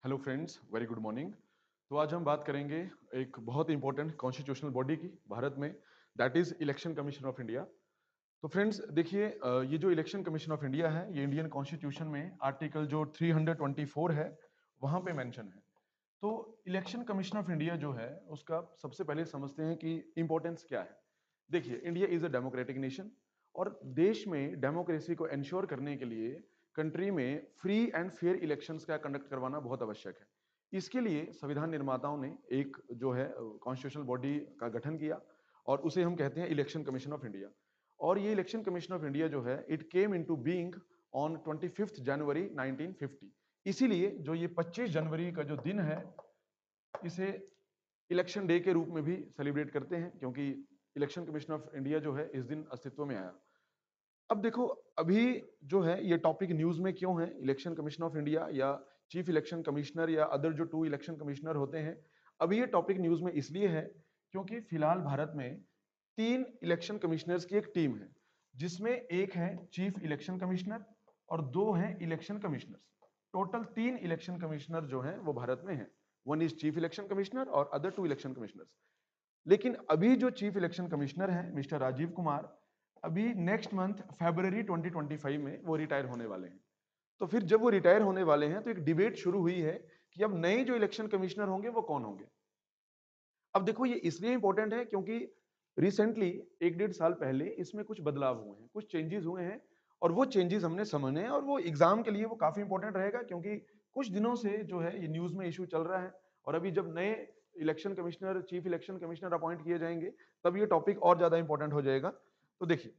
Hello friends, very good morning. तो आज हम बात करेंगे एक बहुत इंपॉर्टेंट कॉन्स्टिट्यूशनल बॉडी की भारत में, that is election commission of India. तो फ्रेंड्स देखिए, ये जो इलेक्शन कमीशन ऑफ इंडिया है ये इंडियन कॉन्स्टिट्यूशन में आर्टिकल जो 324 है वहां पे मेंशन है। तो इलेक्शन कमीशन ऑफ इंडिया जो है उसका सबसे पहले समझते हैं कि इंपॉर्टेंस क्या है। देखिए, India is a democratic nation और देश में डेमोक्रेसी को इंश्योर करने के लिए कंट्री में फ्री एंड फेयर इलेक्शंस का कंडक्ट करवाना बहुत आवश्यक है। इसके लिए संविधान निर्माताओं ने एक जो है कॉन्स्टिट्यूशनल बॉडी का गठन किया और उसे हम कहते हैं इलेक्शन कमीशन ऑफ इंडिया। और ये इलेक्शन कमीशन ऑफ इंडिया जो है it came into being on 25 जनवरी 1950। इसीलिए जो ये 25 जनवरी का जो दिन है इसे इलेक्शन डे के रूप में भी सेलिब्रेट करते हैं, क्योंकि इलेक्शन कमीशन ऑफ इंडिया जो है इस दिन अस्तित्व में आया। अब देखो, अभी जो है ये टॉपिक न्यूज में क्यों है, इलेक्शन कमीशन ऑफ इंडिया या चीफ इलेक्शन कमिश्नर या अदर जो 2 इलेक्शन कमिश्नर होते हैं। अभी ये टॉपिक न्यूज में इसलिए है क्योंकि फिलहाल भारत में 3 इलेक्शन कमिश्नर्स की एक टीम है, जिसमें एक है चीफ इलेक्शन कमिश्नर और 2 हैं election commissioners. Total 3 election commissioner जो हैं वो भारत में हैं। One is chief election commissioner और अदर 2 इलेक्शन कमिश्नर्स। लेकिन अभी जो चीफ इलेक्शन कमिश्नर हैं मिस्टर राजीव कुमार, अभी नेक्स्ट मंथ फरवरी 2025 में वो रिटायर होने वाले हैं। तो फिर जब वो रिटायर होने वाले हैं तो एक डिबेट शुरू हुई है कि अब नए जो इलेक्शन कमिश्नर होंगे वो कौन होंगे। अब देखो, ये इसलिए इंपॉर्टेंट है क्योंकि रिसेंटली 1 डेढ़ साल पहले इसमें कुछ बदलाव हुए हैं, कुछ चेंजेस हुए हैं और वो चेंजेस हमने समझने हैं और वो एग्जाम के लिए वो काफी इंपॉर्टेंट रहेगा, क्योंकि कुछ दिनों से जो है ये न्यूज में इशू चल रहा है। और अभी जब नए election commissioner, chief election commissioner appoint किए जाएंगे तब ये टॉपिक और ज्यादा इंपॉर्टेंट हो जाएगा। तो देखिए,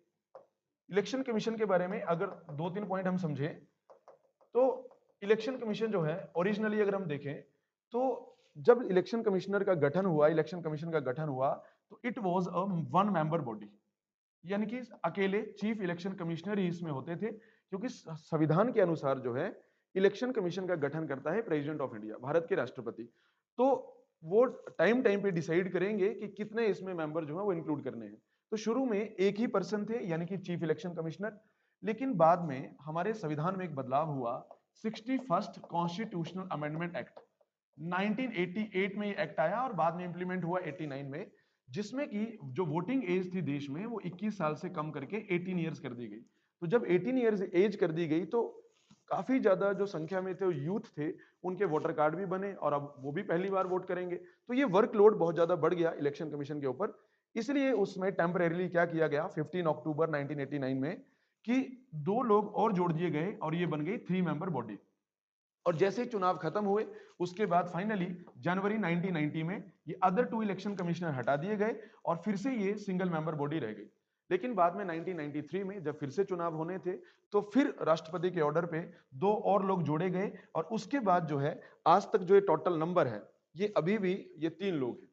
इलेक्शन कमीशन के बारे में अगर 2-3 पॉइंट हम समझे तो इलेक्शन कमीशन जो है ओरिजिनली अगर हम देखें तो जब इलेक्शन कमिश्नर का गठन हुआ, इलेक्शन कमीशन का गठन हुआ, तो it was a one member body, यानी कि अकेले चीफ इलेक्शन कमिश्नर ही इसमें होते थे, क्योंकि संविधान के अनुसार जो है इलेक्शन कमीशन का गठन करता है प्रेसिडेंट ऑफ इंडिया, भारत के राष्ट्रपति। तो वो टाइम टाइम पे डिसाइड करेंगे कि कितने इसमें मेंबर जो है वो इंक्लूड करने हैं। तो शुरू में एक ही पर्सन थे, यानी कि चीफ इलेक्शन कमिश्नर। लेकिन बाद में हमारे संविधान में एक बदलाव हुआ, 61st कॉन्स्टिट्यूशनल अमेंडमेंट एक्ट 1988 में ये एक्ट आया और बाद में इंप्लीमेंट हुआ 89 में, जिसमें कि जो वोटिंग एज थी देश में वो 21 साल से कम करके 18 ईयर्स कर दी गई। तो जब 18 ईयर्स एज कर दी गई तो काफी ज्यादा जो संख्या में थे यूथ थे, उनके वोटर कार्ड भी बने और अब वो भी पहली बार वोट करेंगे। तो ये वर्कलोड बहुत ज्यादा बढ़ गया इलेक्शन कमीशन के ऊपर। इसलिए उसमें टेम्परेरीली क्या किया गया 15 अक्टूबर 1989 में कि 2 लोग और जोड़ दिए गए और ये बन गई 3 मेंबर बॉडी। और जैसे ही चुनाव खत्म हुए उसके बाद फाइनली जनवरी 1990 में ये अदर 2 इलेक्शन कमिश्नर हटा दिए गए और फिर से ये सिंगल मेंबर बॉडी रह गई। लेकिन बाद में 1993 में जब फिर से चुनाव होने थे तो फिर राष्ट्रपति के ऑर्डर पे 2 और लोग जोड़े गए और उसके बाद जो है आज तक जो ये टोटल नंबर है ये अभी भी ये 3 लोग हैं।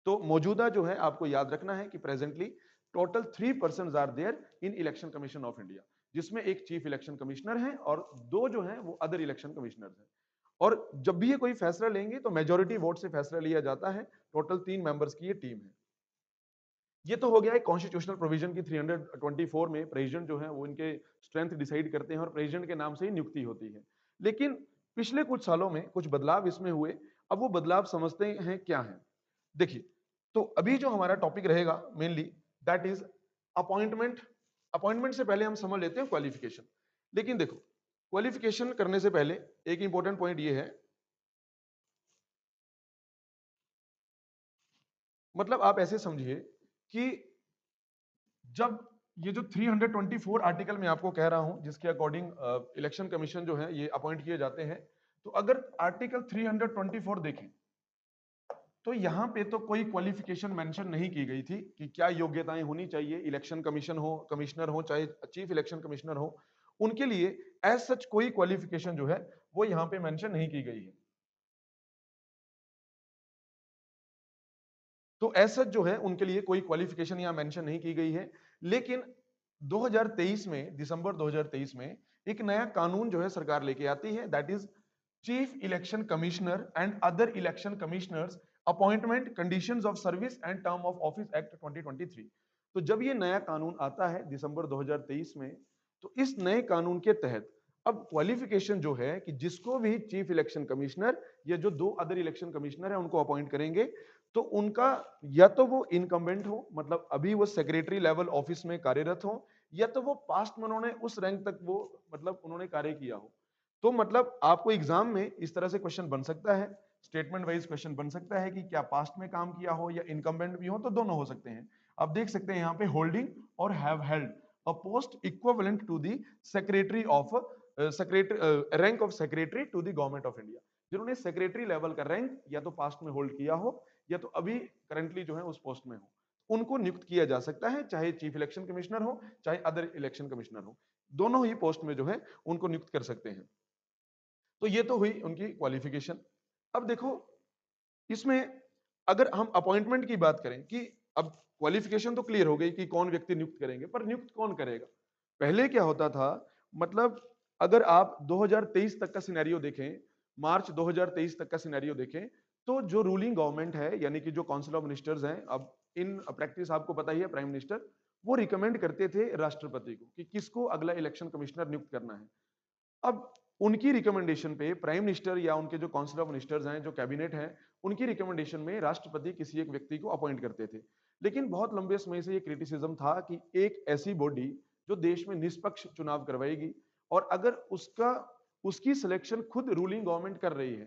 तो मौजूदा जो है आपको याद रखना है कि presently total 3 person are there in election commission of India, जिसमें एक चीफ इलेक्शन कमिश्नर है और 2 जो हैं वो अदर इलेक्शन कमिश्नर हैं। और जब भी ये कोई फैसला लेंगे तो मेजोरिटी वोट से फैसला लिया जाता है। टोटल 3 मेंबर्स की ये टीम है। ये तो हो गया है कॉन्स्टिट्यूशनल प्रोविजन की 324 में प्रेसिडेंट जो है वो इनके स्ट्रेंथ डिसाइड करते हैं और प्रेसिडेंट के नाम से ही नियुक्ति होती है। लेकिन पिछले कुछ सालों में कुछ बदलाव इसमें हुए। अब वो बदलाव समझते हैं क्या है। देखिए, तो अभी जो हमारा टॉपिक रहेगा mainly that is appointment. Appointment से पहले हम समझ लेते हैं क्वालिफिकेशन। लेकिन देखो, क्वालिफिकेशन करने से पहले एक इंपॉर्टेंट पॉइंट ये है, मतलब आप ऐसे समझिए कि जब ये जो 324 आर्टिकल मैं आपको कह रहा हूं जिसके अकॉर्डिंग इलेक्शन कमीशन जो है ये अपॉइंट किए जाते हैं, तो अगर आर्टिकल 324 देखें तो यहां पे तो कोई क्वालिफिकेशन मेंशन नहीं की गई थी कि क्या योग्यताएं होनी चाहिए, इलेक्शन कमीशन हो, कमिश्नर हो, चाहे चीफ इलेक्शन कमिश्नर हो, उनके लिए एज सच कोई क्वालिफिकेशन जो है वो यहां पे मेंशन नहीं की गई है। तो एज सच जो है उनके लिए कोई क्वालिफिकेशन यहां मेंशन नहीं की गई है। लेकिन 2023 में, दिसंबर 2023 में एक नया कानून जो है सरकार लेके आती है, that is chief election commissioner and other election commissioners appointment, conditions of service and term of office act 2023। तो जब ये नया कानून आता है दिसंबर 2023 में, तो इस नए कानून के तहत अब क्वालिफिकेशन जो है कि जिसको भी चीफ इलेक्शन कमिश्नर या जो 2 अदर इलेक्शन कमिश्नर है उनको अपॉइंट करेंगे, तो उनका या तो वो इनकम्बेंट हो, मतलब अभी वो सेक्रेटरी लेवल ऑफिस में कार्यरत हो, या तो वो पास्ट में उन्होंने उस रैंक तक वो मतलब उन्होंने कार्य किया हो। तो मतलब आपको एग्जाम में इस तरह से क्वेश्चन बन सकता है, स्टेटमेंट वाइज क्वेश्चन बन सकता है कि क्या पास्ट में काम किया हो या इनकम्बेंट भी हो, तो दोनों हो सकते हैं। आप देख सकते हैं यहाँ पे होल्डिंग और have held a post equivalent to the secretary of secretary rank of secretary to the government of India, जिन्होंने सेक्रेटरी लेवल का रैंक या तो पास्ट में होल्ड किया हो या तो अभी करंटली जो है उस पोस्ट में हो, उनको नियुक्त किया जा सकता है, चाहे चीफ इलेक्शन कमिश्नर हो चाहे अदर इलेक्शन कमिश्नर हो, दोनों ही पोस्ट में जो है उनको नियुक्त कर सकते हैं। तो ये तो हुई उनकी क्वालिफिकेशन। अब देखो इसमें अगर हम अपॉइंटमेंट की बात करें कि अब क्वालिफिकेशन तो क्लियर हो गई कि कौन व्यक्ति नियुक्त करेंगे, पर नियुक्त कौन करेगा? पहले क्या होता था, मतलब अगर आप 2023 तक का सिनेरियो देखें, मार्च 2023 तक का सिनेरियो देखें, तो जो रूलिंग गवर्नमेंट है यानी कि जो काउंसिल ऑफ मिनिस्टर्स हैं, अब इन प्रैक्टिस आपको पता ही है, प्राइम मिनिस्टर वो रिकमेंड करते थे राष्ट्रपति को कि किसको अगला इलेक्शन कमिश्नर नियुक्त करना है। अब उनकी रिकमेंडेशन पे प्राइम मिनिस्टर या उनके जो काउंसिल ऑफ मिनिस्टर्स हैं, जो कैबिनेट है, उनकी रिकमेंडेशन में राष्ट्रपति किसी एक व्यक्ति को अपॉइंट करते थे। लेकिन बहुत लंबे समय से ये क्रिटिसिज्म था कि एक ऐसी बॉडी जो देश में निष्पक्ष चुनाव करवाएगी और अगर उसकी सिलेक्शन खुद रूलिंग गवर्नमेंट कर रही है,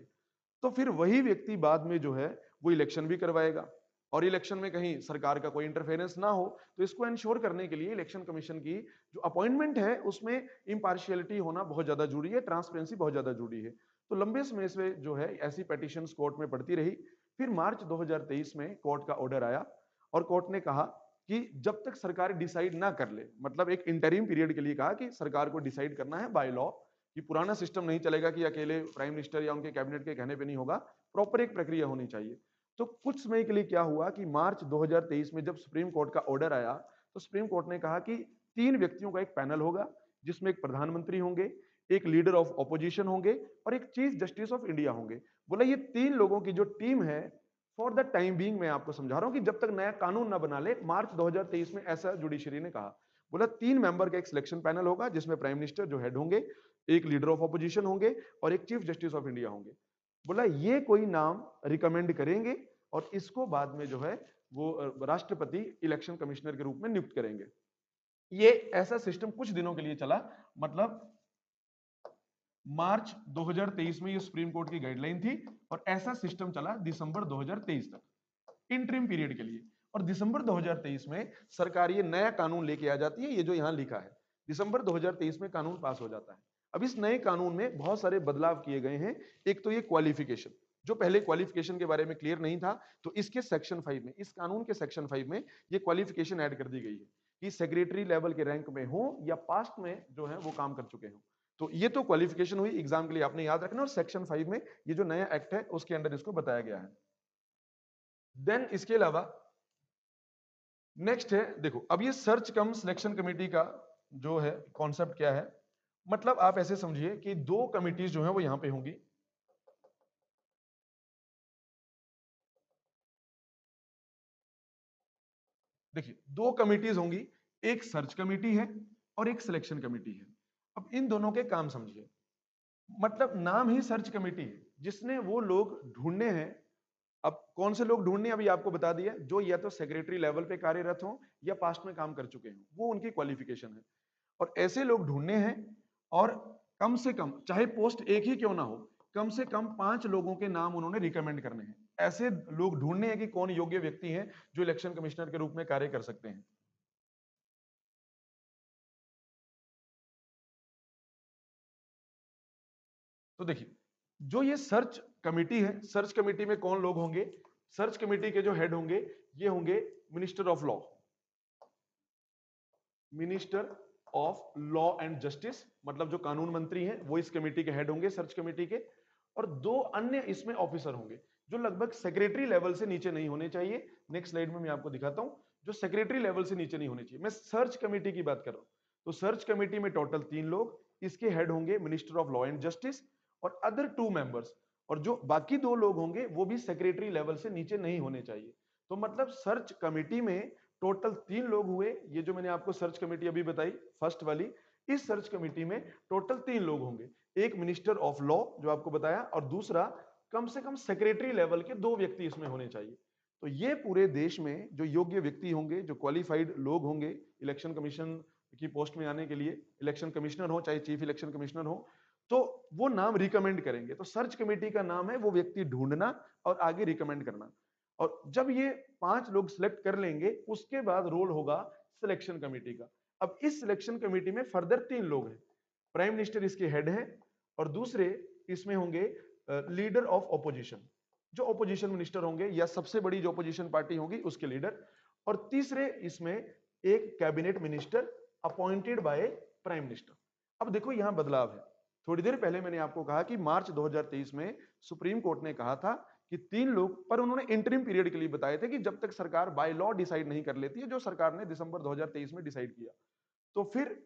तो फिर वही व्यक्ति बाद में जो है वो इलेक्शन भी करवाएगा और इलेक्शन में कहीं सरकार का कोई इंटरफेरेंस ना हो। तो इसको इंश्योर करने के लिए इलेक्शन कमीशन की जो अपॉइंटमेंट है उसमें इम्पार्शियलिटी होना बहुत ज्यादा जरूरी है, ट्रांसपेरेंसी बहुत ज्यादा जरूरी है। तो लंबे समय से जो है ऐसी पेटिशन कोर्ट में पड़ती रही। फिर मार्च 2023 में कोर्ट का ऑर्डर आया और कोर्ट ने कहा कि जब तक सरकार डिसाइड ना कर ले, मतलब एक इंटरिम पीरियड के लिए कहा कि सरकार को डिसाइड करना है बाय लॉ कि पुराना सिस्टम नहीं चलेगा कि अकेले प्राइम मिनिस्टर या उनके कैबिनेट के कहने पे नहीं होगा, प्रॉपर एक प्रक्रिया होनी चाहिए। तो कुछ समय के लिए क्या हुआ कि मार्च 2023 में जब सुप्रीम कोर्ट का ऑर्डर आया, तो सुप्रीम कोर्ट ने कहा कि 3 व्यक्तियों का एक पैनल होगा, जिसमें एक प्रधानमंत्री होंगे, एक लीडर ऑफ ऑपोजिशन होंगे और एक चीफ जस्टिस ऑफ इंडिया होंगे। बोला ये 3 लोगों की जो टीम है, फॉर द टाइम बीइंग मैं आपको समझा रहा हूं कि जब तक नया कानून ना बना ले, मार्च 2023 में ऐसा जुडिशरी ने कहा। बोला 3 मेंबर का एक सिलेक्शन पैनल होगा जिसमें प्राइम मिनिस्टर जो हेड होंगे, एक लीडर ऑफ ऑपोजिशन होंगे और एक चीफ जस्टिस ऑफ इंडिया होंगे। बोला ये कोई नाम रिकमेंड करेंगे और इसको बाद में जो है वो राष्ट्रपति इलेक्शन कमिश्नर के रूप में नियुक्त करेंगे। ये ऐसा सिस्टम कुछ दिनों के लिए चला, मतलब मार्च 2023 में ये सुप्रीम कोर्ट की गाइडलाइन थी और ऐसा सिस्टम चला दिसंबर 2023 तक इंटरिम पीरियड के लिए। और दिसंबर 2023 में सरकार ये नया कानून लेके आ जाती है, ये जो यहां लिखा है दिसंबर 2023 में कानून पास हो जाता है। अब इस नए कानून में बहुत सारे बदलाव किए गए हैं। एक तो ये क्वालिफिकेशन, जो पहले क्वालिफिकेशन के बारे में क्लियर नहीं था, तो इसके सेक्शन 5 में, इस कानून के सेक्शन 5 में ये क्वालिफिकेशन ऐड कर दी गई है कि सेक्रेटरी लेवल के रैंक में हो या पास्ट में जो है वो काम कर चुके हो। तो ये तो क्वालिफिकेशन हुई, एग्जाम के लिए आपने याद रखना। और सेक्शन 5 में ये जो नया एक्ट है उसके अंडर इसको बताया गया है। देन इसके अलावा नेक्स्ट है, देखो अब ये सर्च कम सिलेक्शन कमेटी का जो है कॉन्सेप्ट क्या है, मतलब आप ऐसे समझिए कि 2 कमिटीज जो है वो यहां पे होंगी। देखिए 2 कमिटीज होंगी, एक सर्च कमेटी है और एक सिलेक्शन कमेटी है। अब इन दोनों के काम समझिए, मतलब नाम ही सर्च कमेटी है, जिसने वो लोग ढूंढने हैं। अब कौन से लोग ढूंढने, अभी आपको बता दिया, जो या तो सेक्रेटरी लेवल पे कार्यरत हो या पास्ट में काम कर चुके हो, वो उनकी क्वालिफिकेशन है। और ऐसे लोग ढूंढने हैं और कम से कम, चाहे पोस्ट एक ही क्यों ना हो, कम से कम 5 लोगों के नाम उन्होंने रिकमेंड करने हैं। ऐसे लोग ढूंढने हैं कि कौन योग्य व्यक्ति हैं जो इलेक्शन कमिश्नर के रूप में कार्य कर सकते हैं। तो देखिए जो ये सर्च कमेटी है, सर्च कमेटी में कौन लोग होंगे? सर्च कमेटी के जो हेड होंगे ये होंगे minister of law, minister of law and justice, मतलब जो कानून मंत्री हैं वो इस कमेटी के हेड होंगे, सर्च कमेटी के। और 2 अन्य इसमें ऑफिसर होंगे जो लगभग सेक्रेटरी लेवल से नीचे नहीं होने चाहिए। नेक्स्ट स्लाइड में मैं आपको दिखाता हूं, जो सेक्रेटरी लेवल से नीचे नहीं होने चाहिए। मैं सर्च कमेटी की बात कर रहा हूं। तो सर्च कमेटी में टोटल 3 लोग, इसके हेड होंगे minister of law and justice और अदर 2 मेंबर्स। और जो बाकी 2 लोग होंगे वो भी सेक्रेटरी लेवल से नीचे नहीं होने चाहिए। तो मतलब सर्च कमेटी में टोटल 3 लोग हुए। ये जो मैंने आपको सर्च कमेटी अभी बताई फर्स्ट वाली, इस सर्च कमेटी में टोटल 3 लोग होंगे, एक मिनिस्टर ऑफ लॉ जो आपको बताया, और दूसरा कम से कम सेक्रेटरी लेवल के 2 व्यक्ति इसमें होने चाहिए। तो ये पूरे देश में जो योग्य व्यक्ति होंगे, जो क्वालिफाइड लोग होंगे इलेक्शन कमीशन की पोस्ट में आने के लिए, इलेक्शन कमिश्नर हो चाहे चीफ इलेक्शन कमिश्नर हो, तो वो नाम रिकमेंड करेंगे। तो सर्च कमेटी का नाम है वो व्यक्ति ढूंढना और आगे रिकमेंड करना। और जब ये 5 लोग सिलेक्ट कर लेंगे, उसके बाद रोल होगा सिलेक्शन कमेटी का। अब इस सिलेक्शन कमेटी में फर्दर 3 लोग हैं, प्राइम मिनिस्टर इसके हेड है, और दूसरे इसमें होंगे लीडर ऑफ ऑपोजिशन, जो ऑपोजिशन मिनिस्टर होंगे या सबसे बड़ी जो ऑपोजिशन पार्टी होगी उसके लीडर, और तीसरे इसमें एक cabinet minister appointed by prime minister. अब देखो यहां बदलाव है। थोड़ी देर पहले मैंने आपको कहा कि मार्च 2023 में सुप्रीम कोर्ट ने कहा था कि 3 लोग, पर उन्होंने इंटरिम पीरियड के लिए बताए थे कि जब तक सरकार बाय लॉ डिसाइड नहीं कर लेती है, जो सरकार ने दिसंबर 2023 में डिसाइड किया। तो फिर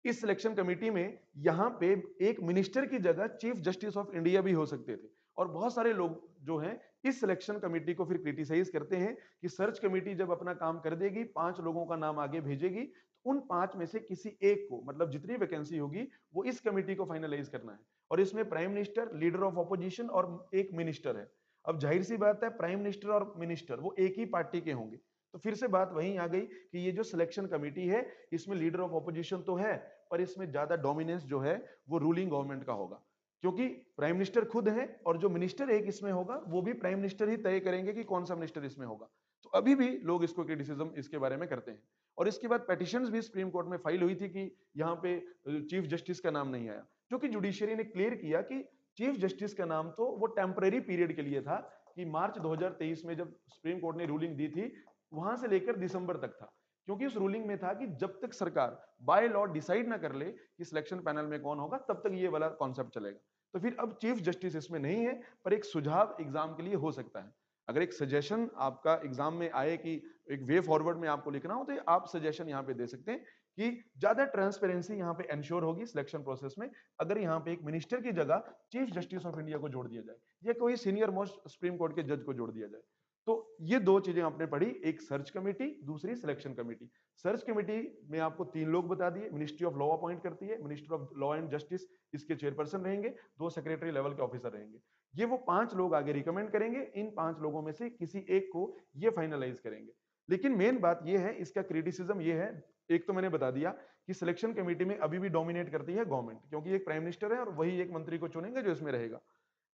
इस सिलेक्शन कमेटी में यहां पे एक मिनिस्टर की जगह चीफ जस्टिस ऑफ इंडिया भी हो सकते थे। और बहुत सारे लोग जो हैं इस सिलेक्शन कमेटी को फिर क्रिटिसाइज करते हैं कि सर्च कमेटी जब अपना काम कर देगी, 5 लोगों का नाम आगे भेजेगी, तो उन 5 में से किसी एक को, मतलब जितनी वैकेंसी होगी वो इस कमेटी को फाइनलाइज करना है। और इसमें prime minister, leader of opposition और एक मिनिस्टर है। अब जाहिर सी बात है, प्राइम मिनिस्टर और मिनिस्टर वो एक ही पार्टी के होंगे। तो फिर से बात वहीं आ गई कि ये जो सिलेक्शन कमेटी है, इसमें लीडर ऑफ ऑपोजिशन तो है, पर इसमें ज्यादा डोमिनेंस जो है वो रूलिंग गवर्नमेंट का होगा, क्योंकि प्राइम मिनिस्टर खुद है, और जो मिनिस्टर एक इसमें होगा वो भी प्राइम मिनिस्टर ही तय करेंगे कि कौन सा मिनिस्टर इसमें होगा। तो अभी भी लोग इसको क्रिटिसिज्म इसके बारे में करते हैं। और इसके बाद पेटिशंस भी सुप्रीम कोर्ट में फाइल हुई थी कि यहाँ पे चीफ जस्टिस का नाम नहीं आया, जो कि जुडिशियरी ने क्लियर किया कि चीफ जस्टिस का नाम तो वो टेम्परेरी पीरियड के लिए था, कि मार्च 2023 में जब सुप्रीम कोर्ट ने रूलिंग दी थी, वहां से लेकर दिसंबर तक था। क्योंकि उस रूलिंग में था कि जब तक सरकार बाय लॉ डिसाइड ना कर ले कि सिलेक्शन पैनल में कौन होगा, तब तक ये वाला कॉन्सेप्ट चलेगा। तो फिर अब चीफ जस्टिस इसमें नहीं है, पर एक सुझाव एग्जाम के लिए हो सकता है। अगर एक सजेशन आपका एग्जाम में आए कि एक वे फॉरवर्ड में आपको लिखना हो, तो आप सजेशन यहाँ पे दे सकते हैं कि ज्यादा ट्रांसपेरेंसी यहाँ पे एंश्योर होगी सिलेक्शन प्रोसेस में, अगर यहाँ पे एक मिनिस्टर की जगह चीफ जस्टिस ऑफ इंडिया को जोड़ दिया जाए, या कोई सीनियर मोस्ट सुप्रीम कोर्ट के जज को जोड़ दिया जाए। तो ये 2 चीजें आपने पढ़ी, एक सर्च कमेटी, दूसरी सिलेक्शन कमेटी। सर्च कमेटी में आपको 3 लोग बता दिए, मिनिस्ट्री ऑफ लॉ अपॉइंट करती है, minister of law and justice इसके चेयरपर्सन रहेंगे, 2 सेक्रेटरी लेवल के ऑफिसर रहेंगे। ये वो 5 लोग आगे रिकमेंड करेंगे, इन 5 लोगों में से किसी एक को ये फाइनलाइज करेंगे। लेकिन मेन बात ये है, इसका क्रिटिसिज्म ये है, एक तो मैंने बता दिया कि सिलेक्शन कमेटी में अभी भी डोमिनेट करती है गवर्नमेंट, क्योंकि एक प्राइम मिनिस्टर है और वही एक मंत्री को चुनेंगे जो इसमें रहेगा।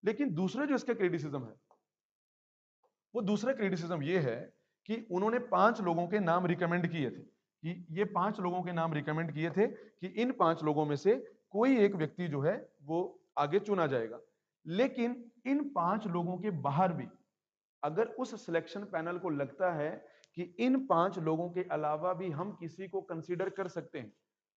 लेकिन दूसरा जो इसका क्रिटिसिज्म है, वो दूसरा क्रिटिसिज्म ये है कि उन्होंने 5 लोगों के नाम रिकमेंड किए थे, कि ये 5 लोगों के नाम रिकमेंड किए थे कि इन 5 लोगों में से कोई एक व्यक्ति जो है वो आगे चुना जाएगा। लेकिन इन 5 लोगों के बाहर भी अगर उस सिलेक्शन पैनल को लगता है कि इन 5 लोगों के अलावा भी हम किसी को कंसीडर कर सकते हैं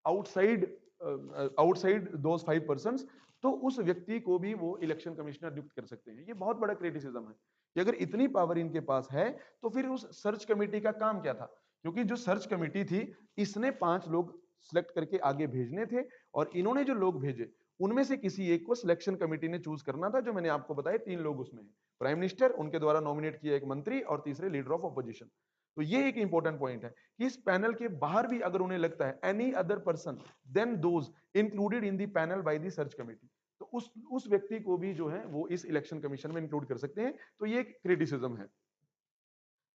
आउटसाइड आउटसाइड दोज 5 पर्संस, तो उस व्यक्ति को भी वो इलेक्शन कमिश्नर नियुक्त कर सकते हैं। ये बहुत बड़ा क्रिटिसिज्म है कि अगर इतनी पावर इनके पास है, तो फिर उस सर्च कमेटी का काम क्या था? क्योंकि जो सर्च कमेटी थी, इसने 5 लोग सिलेक्ट करके आगे भेजने थे, और इन्होंने जो लोग भेजे उनमें से किसी एक को सिलेक्शन कमेटी ने चूज करना था, जो मैंने आपको बताया 3 लोग उसमें हैं, प्राइम मिनिस्टर, उनके द्वारा नॉमिनेट किया एक मंत्री, और तीसरे लीडर ऑफ ऑपोजिशन। तो ये एक इंपॉर्टेंट पॉइंट है कि इस पैनल के बाहर भी अगर उन्हें लगता है any other person then those included in the panel by the search committee, तो उस व्यक्ति को भी जो है वो इस इलेक्शन कमीशन में इंक्लूड कर सकते हैं। तो ये एक क्रिटिसिज्म है।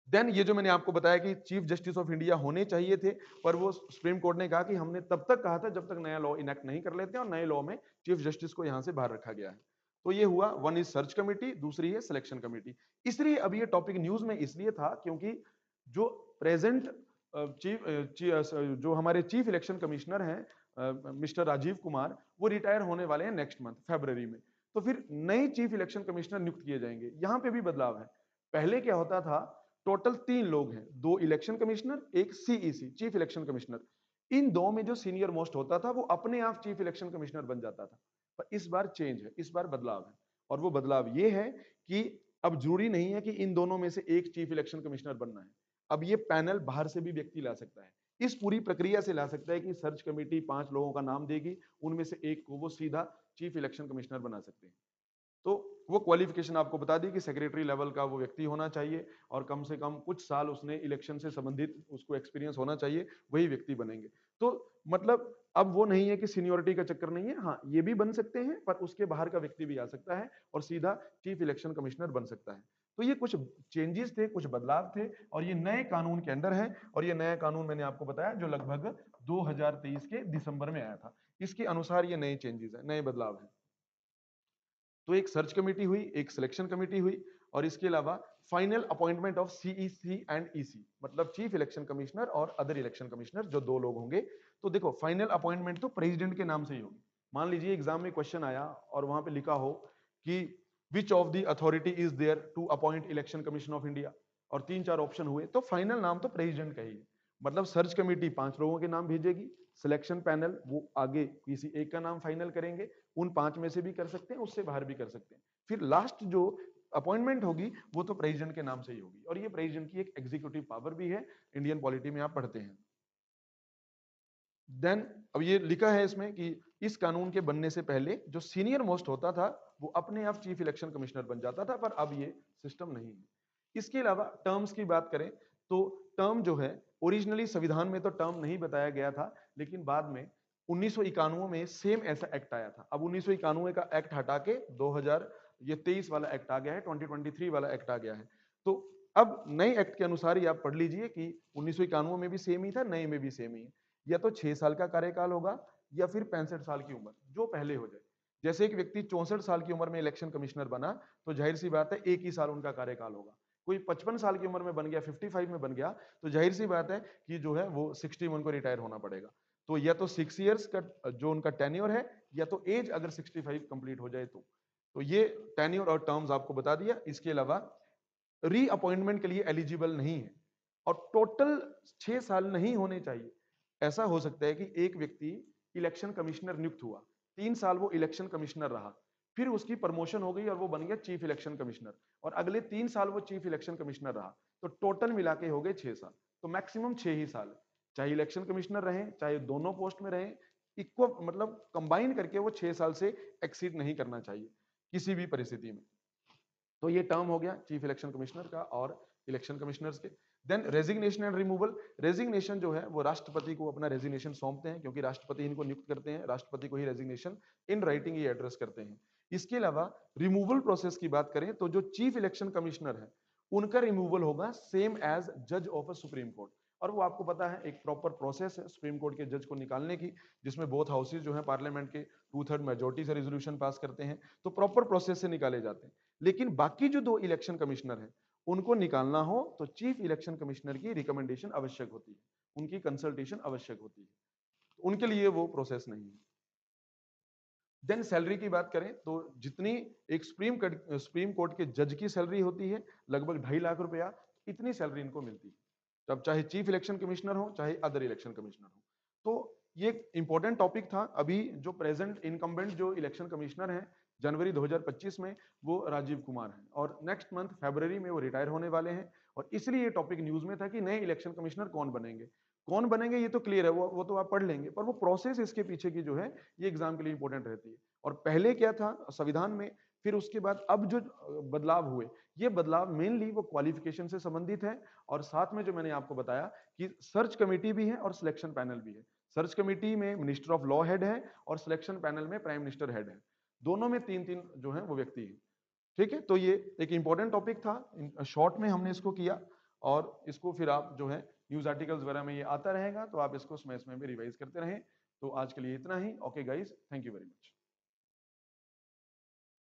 देन ये जो मैंने आपको बताया कि चीफ जस्टिस ऑफ इंडिया होने चाहिए थे, पर वो सुप्रीम कोर्ट ने कहा कि हमने तब तक कहा था जब तक नया लॉ इनेक्ट नहीं कर लेते, और नए लॉ में चीफ जस्टिस को यहां से बाहर रखा गया है। तो ये हुआ, वन इज सर्च कमेटी, दूसरी है सिलेक्शन कमेटी। इसलिए अब ये टॉपिक न्यूज में इसलिए था क्योंकि जो प्रेजेंट जो हमारे चीफ इलेक्शन कमिश्नर हैं मिस्टर राजीव कुमार, वो रिटायर होने वाले हैं नेक्स्ट मंथ फरवरी में। तो फिर नए चीफ इलेक्शन कमिश्नर नियुक्त किए जाएंगे। यहां पे भी बदलाव है। पहले क्या होता था, टोटल 3 लोग हैं, 2 इलेक्शन कमिश्नर, एक सीईसी चीफ इलेक्शन कमिश्नर। इन 2 में जो सीनियर मोस्ट होता था वो अपने आप चीफ इलेक्शन कमिश्नर बन जाता था। पर इस बार चेंज है, इस बार बदलाव है। और वो बदलाव ये है कि अब जरूरी नहीं है कि इन दोनों में से एक चीफ इलेक्शन कमिश्नर बनना है। अब ये पैनल बाहर से भी व्यक्ति ला सकता है, इस पूरी प्रक्रिया से ला सकता है कि सर्च कमेटी 5 लोगों का नाम देगी, उनमें से एक को वो सीधा चीफ इलेक्शन कमिश्नर बना सकते हैं। तो वो क्वालिफिकेशन आपको बता दी कि सेक्रेटरी लेवल का वो व्यक्ति होना चाहिए, और कम से कम कुछ साल उसने इलेक्शन से संबंधित उसको एक्सपीरियंस होना चाहिए, वही व्यक्ति बनेंगे। तो मतलब अब वो नहीं है कि सीनियोरिटी का चक्कर नहीं है, हाँ ये भी बन सकते हैं, पर उसके बाहर का व्यक्ति भी आ सकता है और सीधा चीफ इलेक्शन कमिश्नर बन सकता है। तो ये कुछ चेंजेस थे, कुछ बदलाव थे और ये नए कानून के अंडर है। और ये नया कानून मैंने आपको बताया जो लगभग 2023 के दिसंबर में आया था। इसके अनुसार ये नए चेंजेस है, नए बदलाव है। तो एक सर्च कमेटी हुई, एक सिलेक्शन कमेटी हुई और इसके अलावा final appointment of CEC and EC, मतलब चीफ इलेक्शन कमिश्नर और अदर इलेक्शन कमिश्नर, जो 2 लोग होंगे। तो देखो फाइनल अपॉइंटमेंट तो प्रेसिडेंट के नाम से ही होगी। मान लीजिए एग्जाम में क्वेश्चन आया और वहां पे लिखा हो कि which of the authority is there to appoint election commission of India और 3-4 ऑप्शन हुए, तो फाइनल नाम तो प्रेसिडेंट का ही है। मतलब सर्च कमेटी 5 लोगों के नाम भेजेगी, सिलेक्शन पैनल वो आगे किसी एक का नाम फाइनल करेंगे, उन 5 में से भी कर सकते हैं, उससे बाहर भी कर सकते हैं। फिर लास्ट जो अपॉइंटमेंट होगी वो तो प्रेसिडेंट के नाम से ही होगी और ये प्रेसिडेंट की एक एग्जीक्यूटिव पावर भी है, इंडियन पॉलिटी में आप पढ़ते हैं। देन अब ये लिखा है इसमें कि इस कानून के बनने से पहले जो सीनियर मोस्ट होता था वो अपने आप चीफ इलेक्शन कमिश्नर बन जाता था, पर अब ये सिस्टम नहीं है। इसके अलावा टर्म्स की बात करें तो टर्म जो है, ओरिजिनली संविधान में तो टर्म नहीं बताया गया था, लेकिन बाद में 1991 में सेम ऐसा एक्ट आया था। अब 1991 का एक्ट हटा के 2000 ये 23 वाला एक्ट आ गया है, 2023 वाला एक्ट आ गया है। तो अब नए एक्ट के अनुसार ही आप पढ़ लीजिए कि 1991 में भी सेम ही था, नए में भी सेम ही है। या तो 6 साल का कार्यकाल होगा या फिर 65 साल की उम्र, जो पहले हो जाए। जैसे एक व्यक्ति 64 साल की उम्र में इलेक्शन कमिश्नर बना, तो जाहिर सी बात है एक ही साल उनका कार्यकाल होगा। कोई 55 साल की उम्र में बन गया, 55 में बन गया, तो जाहिर सी बात है कि जो है वो 61 को रिटायर होना पड़ेगा। तो या तो 6 इयर्स का जो उनका टेन्योर है, या तो एज अगर 65 कंप्लीट हो जाए तो ये टेन्योर और टर्म्स आपको बता दिया। इसके अलावा रीअपॉइंटमेंट के लिए एलिजिबल नहीं है और टोटल 6 साल नहीं होने चाहिए। ऐसा हो सकता है कि एक व्यक्ति इलेक्शन कमिश्नर नियुक्त हुआ, 3 साल वो इलेक्शन कमिश्नर रहा, फिर उसकी प्रमोशन हो गई और वो बन गया चीफ इलेक्शन कमिश्नर, और अगले 3 साल वो चीफ इलेक्शन कमिश्नर रहा, तो टोटल मिला के हो गए 6 साल। तो मैक्सिमम 6 ही साल है, चाहे इलेक्शन कमिश्नर रहे चाहे दोनों पोस्ट में रहे, इक्वल मतलब कंबाइन करके वो 6 साल से एक्सीड नहीं करना चाहिए किसी भी परिस्थिति में। तो ये टर्म हो गया चीफ इलेक्शन कमिश्नर का और इलेक्शन कमिश्नर्स के। Then resignation and removal. Resignation जो है वो राष्ट्रपति को अपना रेजिग्नेशन सौंपते हैं, क्योंकि राष्ट्रपति इनको नियुक्त करते हैं, राष्ट्रपति को ही रेजिग्नेशन इन राइटिंग ही एड्रेस करते हैं। इसके अलावा रिमूवल प्रोसेस की बात करें तो जो चीफ इलेक्शन कमिश्नर है उनका रिमूवल होगा सेम एज जज ऑफ अ सुप्रीम कोर्ट। और वो आपको पता है एक प्रॉपर प्रोसेस है सुप्रीम कोर्ट के जज को निकालने की, जिसमें बोथ हाउसेज जो है पार्लियामेंट के 2/3 मेजोरिटी से रेजोल्यूशन पास करते हैं, तो प्रॉपर प्रोसेस से निकाले जाते हैं। लेकिन बाकी जो 2 इलेक्शन कमिश्नर हैं उनको निकालना हो तो चीफ इलेक्शन कमिश्नर की रिकमेंडेशन आवश्यक होती है, उनकी कंसल्टेशन आवश्यक होती है, तो उनके लिए वो प्रोसेस नहीं है। देन सैलरी की बात करें तो जितनी एक सुप्रीम कोर्ट के जज की सैलरी होती है लगभग 2.5 लाख रुपया, इतनी सैलरी इनको मिलती है, तब चाहे चीफ इलेक्शन कमिश्नर हो चाहे अदर इलेक्शन कमिश्नर हो। तो ये इंपॉर्टेंट टॉपिक था। अभी जो प्रेजेंट इनकम्बेंट जो इलेक्शन कमिश्नर हैं जनवरी 2025 में, वो राजीव कुमार हैं और नेक्स्ट मंथ फरवरी में वो रिटायर होने वाले हैं, और इसलिए ये टॉपिक न्यूज में था कि नए इलेक्शन कमिश्नर कौन बनेंगे। कौन बनेंगे ये तो क्लियर है, वो तो आप पढ़ लेंगे, पर वो प्रोसेस इसके पीछे की जो है ये एग्जाम के लिए इंपॉर्टेंट रहती है। और पहले क्या था संविधान में, फिर उसके बाद अब जो बदलाव हुए, ये बदलाव मेनली वो क्वालिफिकेशन से संबंधित है, और साथ में जो मैंने आपको बताया कि सर्च कमेटी भी है और सिलेक्शन पैनल भी है। सर्च कमेटी में मिनिस्टर ऑफ लॉ हेड है और सिलेक्शन पैनल में प्राइम मिनिस्टर हेड है, दोनों में 3-3 जो है वो व्यक्ति है। ठीक है, तो ये एक इंपॉर्टेंट टॉपिक था, शॉर्ट में हमने इसको किया, और इसको फिर आप जो है न्यूज आर्टिकल्स वगैरह में ये आता रहेगा, तो आप इसको इसमें भी रिवाइज करते रहें। तो आज के लिए इतना ही। Okay guys, thank you very much.